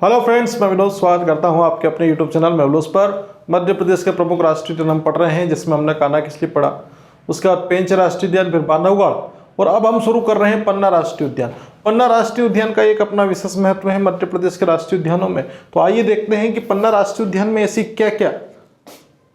Hello friends, मैं विनोद स्वागत करता हूं आपके अपने यूट्यूब चैनल मेवलोस पर। मध्य प्रदेश के प्रमुख राष्ट्रीय उद्यान हम पढ़ रहे हैं, जिसमें हमने कान्हा किसली पढ़ा, उसके बाद पेंच राष्ट्रीय उद्यान, फिर बांधवगढ़, और अब हम शुरू कर रहे हैं पन्ना राष्ट्रीय उद्यान। पन्ना राष्ट्रीय उद्यान का एक अपना विशेष महत्व है मध्य प्रदेश के राष्ट्रीय उद्यानों में। तो आइए देखते हैं कि पन्ना राष्ट्रीय उद्यान में ऐसी क्या क्या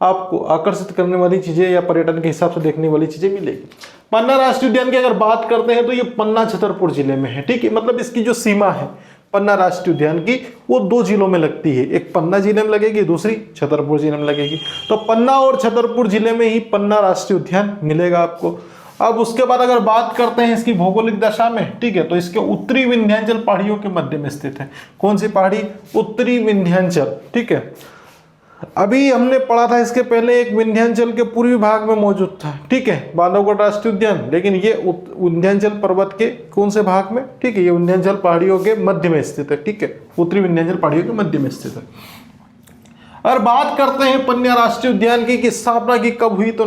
आपको आकर्षित करने वाली चीजें या पर्यटन के हिसाब से देखने वाली चीजें मिलेगी। पन्ना राष्ट्रीय उद्यान की अगर बात करते हैं तो ये पन्ना छतरपुर जिले में है। ठीक है, मतलब इसकी जो सीमा है पन्ना राष्ट्रीय उद्यान की वो दो जिलों में लगती है, एक पन्ना जिले में लगेगी, दूसरी छतरपुर जिले में लगेगी। तो पन्ना और छतरपुर जिले में ही पन्ना राष्ट्रीय उद्यान मिलेगा आपको। अब उसके बाद अगर बात करते हैं इसकी भौगोलिक दशा में, ठीक है, तो इसके उत्तरी विंध्याचल पहाड़ियों के मध्य में स्थित है। कौन सी पहाड़ी? उत्तरी विंध्याचल। ठीक है, अभी हमने पढ़ा था इसके पहले एक विंध्याचल के पूर्वी भाग में मौजूद था, ठीक है, बांधवगढ़ राष्ट्रीय उद्यान, लेकिन ये विंध्याचल पर्वत के कौन से भाग में? ठीक है, ये विंध्याचल पहाड़ियों के मध्य में स्थित है। ठीक है, उत्तरी विंध्याचल पहाड़ियों के मध्य में स्थित है। और बात करते हैं पन्ना राष्ट्रीय उद्यान की स्थापना की कब हुई, तो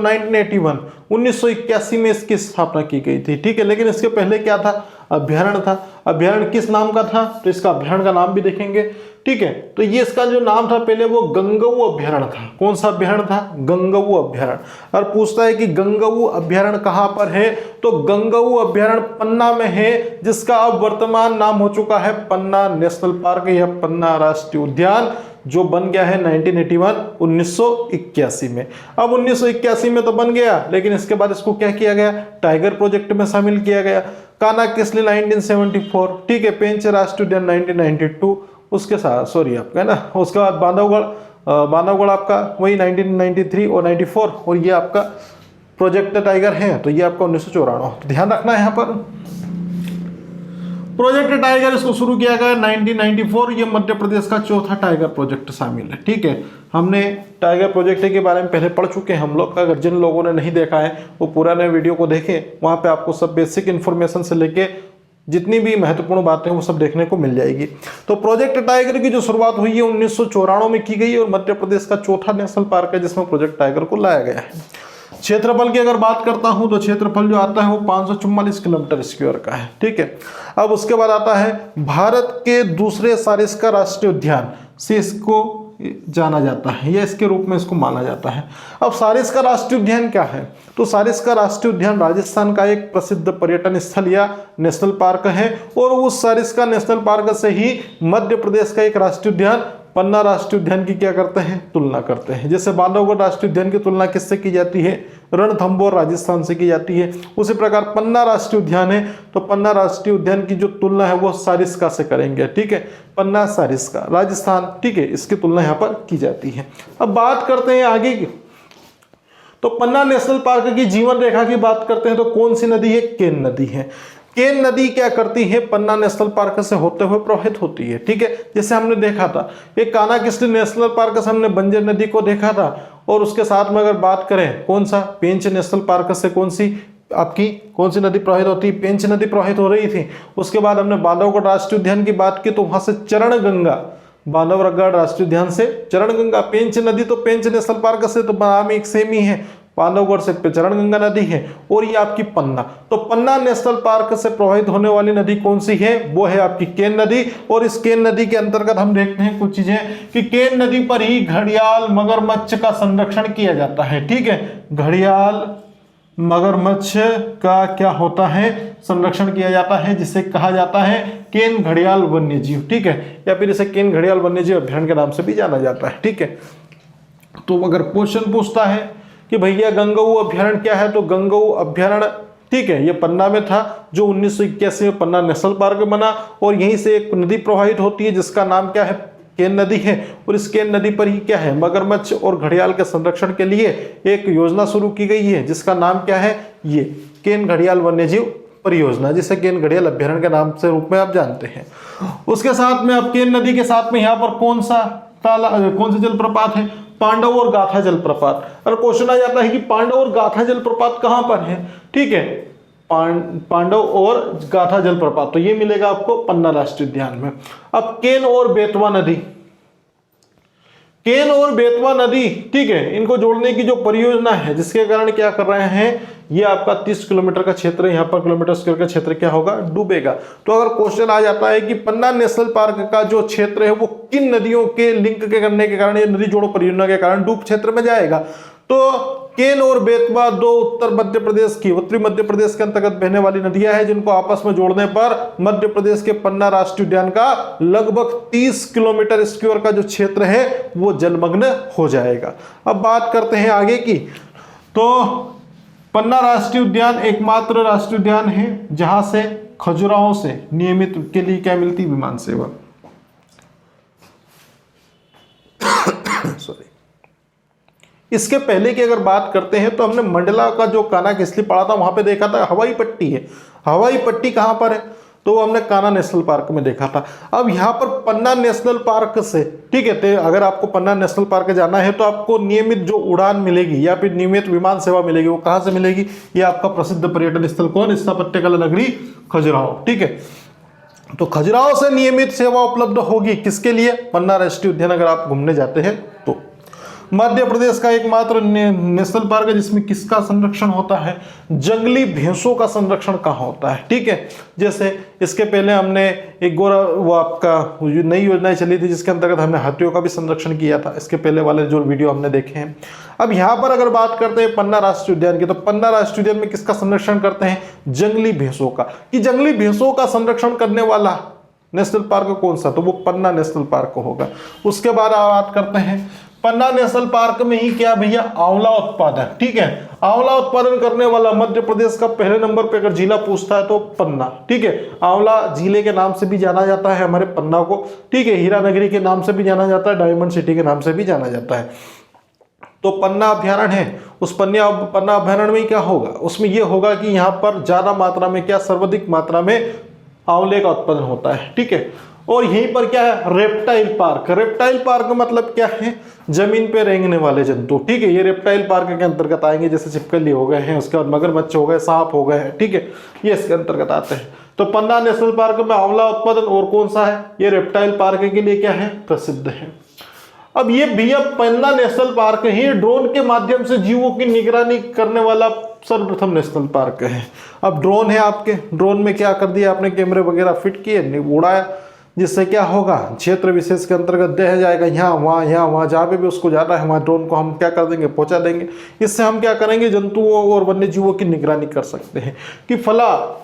1981 में इसकी स्थापना की गई थी। ठीक है, लेकिन इसके पहले क्या था? अभ्यारण्य था। अभ्यारण्य किस नाम का था? तो इसका अभ्यारण्य का नाम भी देखेंगे। ठीक है, तो ये इसका जो नाम था पहले वो गंगऊ अभ्यारण्य था। कौन सा अभ्यारण्य था? गंगऊ अभ्यारण्य। और पूछता है कि गंगऊ अभ्यारण्य कहाँ पर है, तो गंगऊ अभ्यारण्य पन्ना में है, जिसका अब वर्तमान नाम हो चुका है पन्ना नेशनल पार्क या पन्ना राष्ट्रीय उद्यान, जो बन गया है 1981 में। अब 1981 में तो बन गया, लेकिन इसके बाद इसको क्या किया गया? टाइगर प्रोजेक्ट में शामिल किया गया। कान्हा किसली 1974, ठीक है, पेंच राष्ट्रीय उद्यान 1992, उसके साथ सॉरी आपका है ना, उसके बाद बांधवगढ़ आपका वही 1993 और 94, और ये आपका प्रोजेक्ट टाइगर है, तो ये आपका 1994। ध्यान रखना है यहाँ पर प्रोजेक्ट टाइगर इसको शुरू किया गया 1994। ये मध्य प्रदेश का चौथा टाइगर प्रोजेक्ट शामिल है। ठीक है, हमने टाइगर प्रोजेक्ट के बारे में पहले पढ़ चुके हैं हम लोग। अगर जिन लोगों ने नहीं देखा है वो पुराने वीडियो को देखें, वहां पे आपको सब बेसिक इन्फॉर्मेशन से लेके जितनी भी महत्वपूर्ण बातें हैं वो सब देखने को मिल जाएगी। तो प्रोजेक्ट टाइगर की जो शुरुआत हुई है 1994 में की गई, और मध्य प्रदेश का चौथा नेशनल पार्क है जिसमें प्रोजेक्ट टाइगर को लाया गया है। क्षेत्रफल की अगर बात करता हूं तो क्षेत्रफल जो आता है वो 544 किलोमीटर स्क्वायर का है। ठीक है, अब उसके बाद आता है भारत के दूसरे सारिस्का राष्ट्रीय उद्यान से इसको जाना जाता है, या इसके रूप में इसको माना जाता है। अब सारिस्का राष्ट्रीय उद्यान क्या है, तो सारिस्का राष्ट्रीय उद्यान राजस्थान का एक प्रसिद्ध पर्यटन स्थल या नेशनल पार्क है, और उस सारिस्का नेशनल पार्क से ही मध्य प्रदेश का एक राष्ट्रीय उद्यान पन्ना राष्ट्रीय उद्यान की क्या करते हैं? तुलना करते हैं। जैसे बांधवगढ़ राष्ट्रीय उद्यान की तुलना किससे की जाती है? रणथंभौर राजस्थान से की जाती है। उसी प्रकार पन्ना राष्ट्रीय उद्यान है, तो पन्ना राष्ट्रीय उद्यान की जो तुलना है वो सारिस्का से करेंगे। ठीक है, पन्ना सारिस्का राजस्थान, ठीक है, इसकी तुलना यहाँ पर की जाती है। अब बात करते हैं आगे की, तो पन्ना नेशनल पार्क की जीवन रेखा की बात करते हैं तो कौन सी नदी है? केन नदी है। केन नदी क्या करती है? पन्ना नेशनल पार्क से होते हुए प्रवाहित होती है। ठीक है, जैसे हमने देखा था एक कान्हा किसली नेशनल पार्क से हमने बंजर नदी को देखा था, और उसके साथ में अगर बात करें कौन सा? पेंच नेशनल पार्क से कौन सी आपकी कौन सी नदी प्रवाहित होती है? पेंच नदी प्रवाहित हो रही थी। उसके बाद हमने बांधवगढ़ राष्ट्रीय उद्यान की बात की तो वहां से चरण गंगा, बांधवगढ़ राष्ट्रीय उद्यान से चरण गंगा, पेंच नदी तो पेंच नेशनल पार्क से तो नाम एक सेम ही है, बांधवगढ़ से चरण गंगा नदी है, और ये आपकी पन्ना, तो पन्ना नेशनल पार्क से प्रवाहित होने वाली नदी कौन सी है? वो है आपकी केन नदी। और इस केन नदी के अंतर्गत हम देखते हैं कुछ चीजें कि केन नदी पर ही घड़ियाल मगरमच्छ का संरक्षण किया जाता है। ठीक है, घड़ियाल मगरमच्छ का क्या होता है? संरक्षण किया जाता है, जिसे कहा जाता है केन घड़ियाल वन्य जीव। ठीक है, या फिर इसे केन घड़ियाल वन्य जीव अभ्यारण्य के नाम से भी जाना जाता है। ठीक है, तो अगर क्वेश्चन पूछता है कि भैया गंगऊ अभ्यारण्य क्या है, तो गंगऊ अभ्यारण्य, ठीक है, ये पन्ना में था, जो 1981 में पन्ना नेशनल पार्क बना, और यहीं से एक नदी प्रवाहित होती है जिसका नाम क्या है? केन नदी है। और इस केन नदी पर ही क्या है? मगरमच्छ और घड़ियाल के संरक्षण के लिए एक योजना शुरू की गई है, जिसका नाम क्या है? ये केन घड़ियाल वन्यजीव परियोजना, जिसे केन घड़ियाल अभ्यारण्य के नाम से रूप में आप जानते हैं। उसके साथ में अब केन नदी के साथ में यहाँ पर कौन सी जलप्रपात है? पांडव और गाथा जलप्रपात। और क्वेश्चन आ जाता है कि पांडव और गाथा जलप्रपात कहां पर है? ठीक है, पांडव और गाथा जलप्रपात, तो ये मिलेगा आपको पन्ना राष्ट्रीय उद्यान में। अब केन और बेतवा नदी, केन और बेतवा नदी, ठीक है, इनको जोड़ने की जो परियोजना है, जिसके कारण क्या कर रहे हैं, ये आपका 30 किलोमीटर का क्षेत्र, यहाँ पर किलोमीटर स्क्वायर का क्षेत्र क्या होगा, डूबेगा। तो अगर क्वेश्चन आ जाता है कि पन्ना नेशनल पार्क का जो क्षेत्र है वो किन नदियों के लिंक के करने के कारण, ये नदी जोड़ो परियोजना के कारण डूब क्षेत्र में जाएगा, तो केन और बेतवा दो उत्तरी मध्य प्रदेश के अंतर्गत बहने वाली नदियां हैं, जिनको आपस में जोड़ने पर मध्य प्रदेश के पन्ना राष्ट्रीय उद्यान का लगभग 30 किलोमीटर स्क्वायर का जो क्षेत्र है वो जलमग्न हो जाएगा। अब बात करते हैं आगे की। तो पन्ना राष्ट्रीय उद्यान एकमात्र राष्ट्रीय उद्यान है जहां से खजुराहो से नियमित के लिए क्या मिलती, विमान सेवा। सॉरी, इसके पहले की अगर बात करते हैं तो हमने मंडला का जो कान्हा किसली पढ़ा था, वहां पे देखा था हवाई पट्टी है। हवाई पट्टी कहां पर है, तो हमने कान्हा नेशनल पार्क में देखा था। अब यहाँ पर पन्ना नेशनल पार्क से, ठीक है, तो अगर आपको पन्ना नेशनल पार्क जाना है तो आपको नियमित जो उड़ान मिलेगी या फिर नियमित विमान सेवा मिलेगी, वो कहाँ से मिलेगी, ये आपका प्रसिद्ध पर्यटन स्थल कौन, स्थापत्य कला नगरी खजुराहो, ठीक है। तो खजुराहो से नियमित सेवा उपलब्ध होगी किसके लिए, पन्ना राष्ट्रीय उद्यान अगर आप घूमने जाते हैं तो। मध्य प्रदेश का एकमात्र नेशनल पार्क है जिसमें किसका संरक्षण होता है, जंगली भैंसों का संरक्षण कहाँ होता है, ठीक है। जैसे इसके पहले हमने एक वो आपका नई योजना चली थी जिसके अंतर्गत हमने हाथियों का भी संरक्षण किया था, इसके पहले वाले जो वीडियो हमने देखे हैं। अब यहाँ पर अगर बात करते हैं पन्ना राष्ट्रीय उद्यान की, तो पन्ना राष्ट्रीय उद्यान में किसका संरक्षण करते हैं, जंगली भैंसों का। कि जंगली भैंसों का संरक्षण करने वाला नेशनल पार्क कौन सा, तो वो पन्ना नेशनल पार्क होगा। उसके बाद बात करते हैं पन्ना नेशनल पार्क में ही क्या भैया, आंवला उत्पादन, ठीक है। आंवला उत्पादन करने वाला मध्य प्रदेश का पहले नंबर पे अगर जिला पूछता है तो पन्ना, ठीक है। आंवला जिले के नाम से भी जाना जाता है हमारे पन्ना को, ठीक है। हीरा नगरी के नाम से भी जाना जाता है, डायमंड सिटी के नाम से भी जाना जाता है। तो पन्ना अभ्यारण्य है, उस पन्ना अभ्यारण्य में क्या होगा, उसमें यह होगा कि यहाँ पर ज्यादा मात्रा में क्या, सर्वाधिक मात्रा में आंवले का उत्पादन होता है, ठीक है। और यहीं पर क्या है, रेप्टाइल पार्क। रेप्टाइल पार्क मतलब क्या है, जमीन पे रेंगने वाले जंतु, ठीक है। ये रेप्टाइल पार्क के अंतर्गत आएंगे, जैसे छिपकली हो गए हैं, उसके बाद मगरमच्छ हो गए, सांप हो गए हैं, ठीक है, ये इसके अंतर्गत आते हैं। तो पन्ना नेशनल पार्क में आंवला उत्पादन और कौन सा है, ये रेप्टाइल पार्क के लिए क्या है, प्रसिद्ध है। अब ये भैया पन्ना नेशनल पार्क ही ड्रोन के माध्यम से जीवों की निगरानी करने वाला सर्वप्रथम नेशनल पार्क है। अब ड्रोन है आपके, ड्रोन में क्या कर दिया आपने, कैमरे वगैरह फिट किए, उड़ाया, जिससे क्या होगा, क्षेत्र विशेष के अंतर्गत दे जाएगा, यहाँ वहाँ जहाँ पे भी उसको जाना है वहाँ ड्रोन को हम क्या कर देंगे, पहुँचा देंगे। इससे हम क्या करेंगे, जंतुओं और वन्य जीवों की निगरानी कर सकते हैं कि फला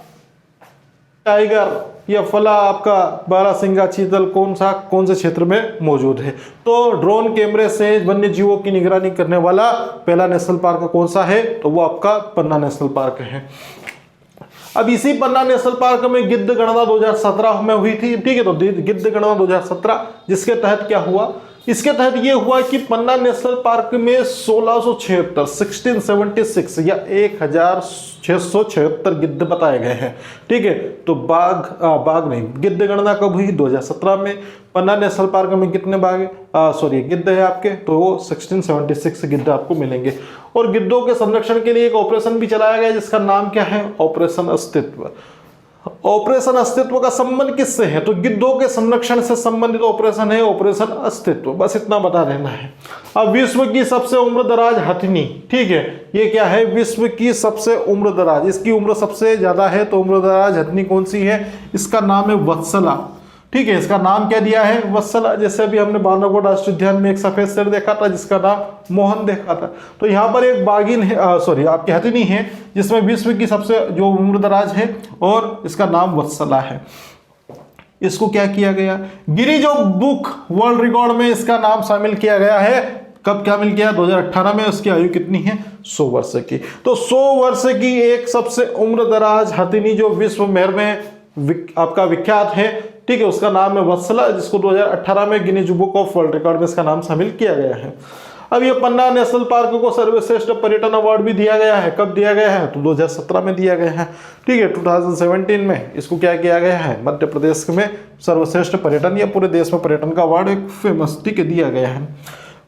टाइगर या फला आपका बारहसिंगा चीतल कौन से क्षेत्र में मौजूद है। तो ड्रोन कैमरे से वन्य जीवों की निगरानी करने वाला पहला नेशनल पार्क कौन सा है, तो वो आपका पन्ना नेशनल पार्क है। अब इसी पन्ना नेशनल पार्क में गिद्ध गणना 2017 में हुई थी, ठीक है। तो गिद्ध गणना 2017 जिसके तहत क्या हुआ, इसके तहत ये हुआ कि पन्ना नेशनल पार्क में 1676 या 1676 गिद्ध बताए गए हैं, ठीक है। तो बाघ नहीं, गिद्ध गणना कब हुई, 2017 में। पन्ना नेशनल पार्क में कितने गिद्ध है आपके, तो वो 1676 गिद्ध आपको मिलेंगे। और गिद्धों के संरक्षण के लिए एक ऑपरेशन भी चलाया गया जिसका नाम क्या है, ऑपरेशन अस्तित्व। ऑपरेशन अस्तित्व का संबंध किससे है, तो गिद्धों के संरक्षण से संबंधित ऑपरेशन है ऑपरेशन अस्तित्व, बस इतना बता देना है। अब विश्व की सबसे उम्रदराज हथिनी, ठीक है, ये क्या है, विश्व की सबसे उम्रदराज, इसकी उम्र सबसे ज्यादा है, तो उम्रदराज हथिनी कौन सी है, इसका नाम है वत्सला, ठीक है। इसका नाम क्या दिया है, वत्सला। जैसे अभी हमने बांधवगढ़ राष्ट्रीय उद्यान में एक सफेद शेर देखा था जिसका नाम मोहन देखा था, तो यहाँ पर एक बागिन है, आपकी हथिनी है जिसमें विश्व की सबसे जो उम्रदराज है और इसका नाम वत्सला है। इसको क्या किया गया, गिनीज बुक वर्ल्ड रिकॉर्ड में इसका नाम शामिल किया गया है। कब क्या मिल गया, 2018 में। उसकी आयु कितनी है, 100 वर्ष की। तो 100 वर्ष की एक सबसे उम्रदराज हथिनी जो विश्व भर में आपका विख्यात है, ठीक है, उसका नाम है वत्सला, जिसको 2018 में Guinness book of world record में इसका नाम शामिल किया गया है। अब ये पन्ना नेशनल पार्क को सर्वश्रेष्ठ पर्यटन अवार्ड भी दिया गया है। कब दिया गया है, तो 2017 में दिया गया है, ठीक है। 2017 में इसको क्या किया गया है, मध्य प्रदेश में सर्वश्रेष्ठ पर्यटन या पूरे देश में पर्यटन का अवार्ड एक फेमस, ठीक है, दिया गया है।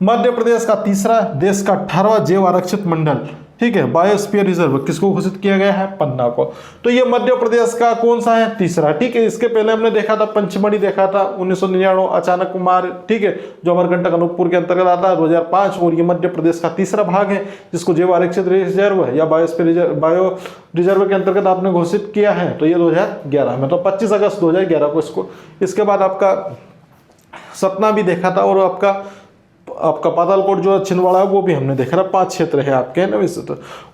मध्य प्रदेश का तीसरा, देश का 18वां जैव आरक्षित मंडल ठीक है। बायोस्फीयर रिजर्व किसको घोषित किया गया है? पन्ना को। तो ये मध्य प्रदेश का कौन सा है? तीसरा। ठीक है। इसके पहले हमने देखा था पंचमढ़ी देखा था 1999 अचानक कुमार, ठीक है, जो अमरकंटक अनूपपुर के अंतर्गत आता है 2005, और ये मध्य प्रदेश का तीसरा भाग है जिसको जैव आरक्षित रिजर्व या बायो रिजर्व के अंतर्गत आपने घोषित किया है। तो ये 2011 में, तो 25 अगस्त 2011 को इसको। इसके बाद आपका सतना भी देखा था, और आपका पातालकोट जो छिंदवाड़ा है वो भी हमने देखा था। 5 क्षेत्र है आपके, है ना।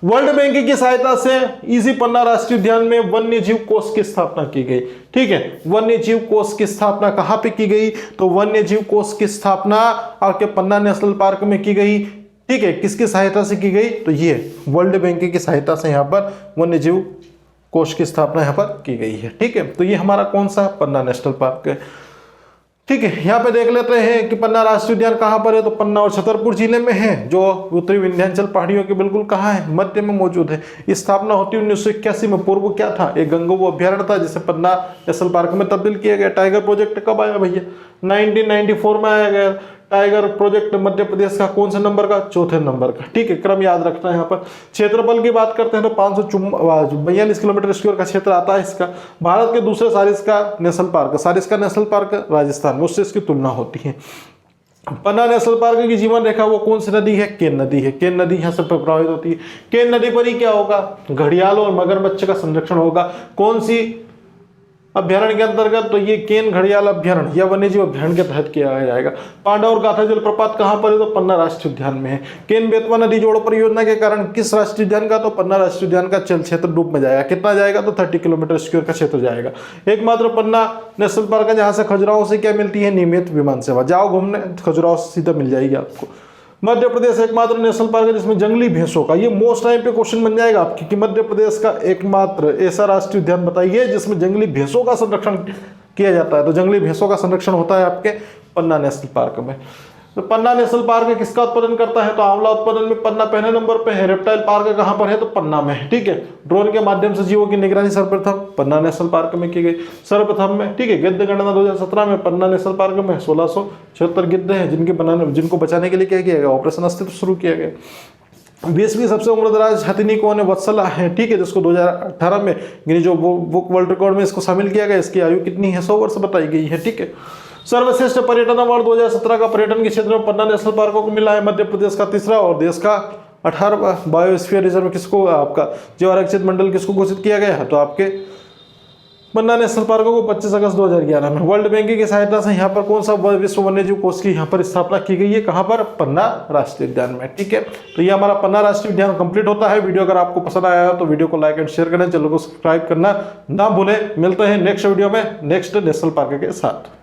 वर्ल्ड बैंक की सहायता से इसी पन्ना राष्ट्रीय उद्यान में वन्य जीव कोष की स्थापना की गई। ठीक है। वन्य जीव कोष की स्थापना कहाँ पे की गई? तो वन्य जीव कोष की स्थापना आपके पन्ना नेशनल पार्क में की गई। ठीक है। किसकी सहायता से की गई? तो ये वर्ल्ड बैंक की सहायता से यहाँ पर वन्य जीव कोष की स्थापना यहाँ पर की गई है। ठीक है। तो ये हमारा कौन सा? पन्ना नेशनल पार्क है। ठीक है। यहाँ पे देख लेते हैं कि पन्ना राष्ट्रीय उद्यान कहाँ पर है। तो पन्ना और छतरपुर जिले में है, जो उत्तरी विंध्याचल पहाड़ियों के बिल्कुल कहाँ है? मध्य में मौजूद है। स्थापना होती 1981 में। पूर्व क्या था? एक गंगोह अभ्यारण्य था जिसे पन्ना नेशनल पार्क में तब्दील किया गया। टाइगर प्रोजेक्ट कब आया भैया? 1994 में आया गया। टाइगर प्रोजेक्ट मध्य प्रदेश का कौन से नंबर का? चौथे नंबर का। ठीक है। क्रम याद रखना है यहाँ पर। क्षेत्रफल की बात करते हैं तो 542 किलोमीटर स्क्वायर का क्षेत्र आता है इसका। भारत के दूसरे Sariska national park, Sariska national park Rajasthan में, उससे इसकी तुलना होती है। पन्ना नेशनल पार्क की जीवन रेखा वो कौन सी नदी है? केन नदी है। केन नदी यहाँ से प्रभावित होती है। केन नदी पर ही क्या होगा? घड़ियाल और मगरमच्छ का संरक्षण होगा। कौन सी अभ्यारण्य के अंतर्गत? तो ये केन घड़ियाल अभ्यारण्य या वन्यजीव अभ्यारण्य के तहत किया जाएगा। पांडव और गाथा जलप्रपात कहाँ पर है? तो पन्ना राष्ट्रीय उद्यान में है। केन बेतवा नदी जोड़ परियोजना के कारण किस राष्ट्रीय उद्यान का? तो पन्ना राष्ट्रीय उद्यान का जल क्षेत्र डूब में जाएगा। कितना जाएगा? तो 30 किलोमीटर स्क्वायर का क्षेत्र जाएगा। एकमात्र पन्ना नेशनल पार्क है जहां से खजुराहो से क्या मिलती है? नियमित विमान सेवा। जाओ घूमने, खजुराहो से सीधा मिल जाएगी आपको। मध्य प्रदेश एकमात्र नेशनल पार्क है जिसमें जंगली भैंसों का, ये मोस्ट टाइम पे क्वेश्चन बन जाएगा आपकी, कि मध्य प्रदेश का एकमात्र ऐसा राष्ट्रीय उद्यान बताइए जिसमें जंगली भैंसों का संरक्षण किया जाता है। तो जंगली भैंसों का संरक्षण होता है आपके पन्ना नेशनल पार्क में। तो पन्ना नेशनल पार्क किसका उत्पादन करता है? तो आंवला उत्पादन में पन्ना पहले नंबर पे है। रेप्टाइल पार्क कहाँ पर है? तो पन्ना में है। ठीक है। ड्रोन के माध्यम से जीवों की निगरानी सर्वप्रथम पन्ना नेशनल पार्क में की गई, सर्वप्रथम में। ठीक है। गिद्ध गणना 2017 में पन्ना नेशनल पार्क में 1676 गिद्ध हैं जिनको बचाने के लिए क्या किया गया? ऑपरेशन अस्तित्व शुरू किया गया। 20वीं सबसे उम्रदराज हथिनी कौन है? वत्सला है। ठीक है। जिसको 2018 में गिनीज बुक वर्ल्ड रिकॉर्ड में इसको शामिल किया गया। इसकी आयु कितनी है? 100 वर्ष बताई गई है। ठीक है। सर्वश्रेष्ठ पर्यटन अवार्ड 2017 का पर्यटन के क्षेत्र में पन्ना नेशनल पार्कों को मिला है। मध्य प्रदेश का तीसरा और देश का 18वां। बायोस्फीयर रिजर्व किसको? आपका जैव आरक्षित मंडल किसको घोषित किया गया है? तो आपके पन्ना नेशनल पार्कों को 25 अगस्त 2011 में। वर्ल्ड बैंक की सहायता से यहाँ पर कौन सा विश्व वन्यजीव कोष की यहाँ पर स्थापना की गई है? कहाँ पर? पन्ना राष्ट्रीय उद्यान में। ठीक है। तो ये हमारा पन्ना राष्ट्रीय उद्यान कंप्लीट होता है। वीडियो अगर आपको पसंद आया है तो वीडियो को लाइक एंड शेयर करें, चैनल को सब्सक्राइब करना ना भूलें। मिलते हैं नेक्स्ट वीडियो में नेक्स्ट नेशनल पार्क के साथ।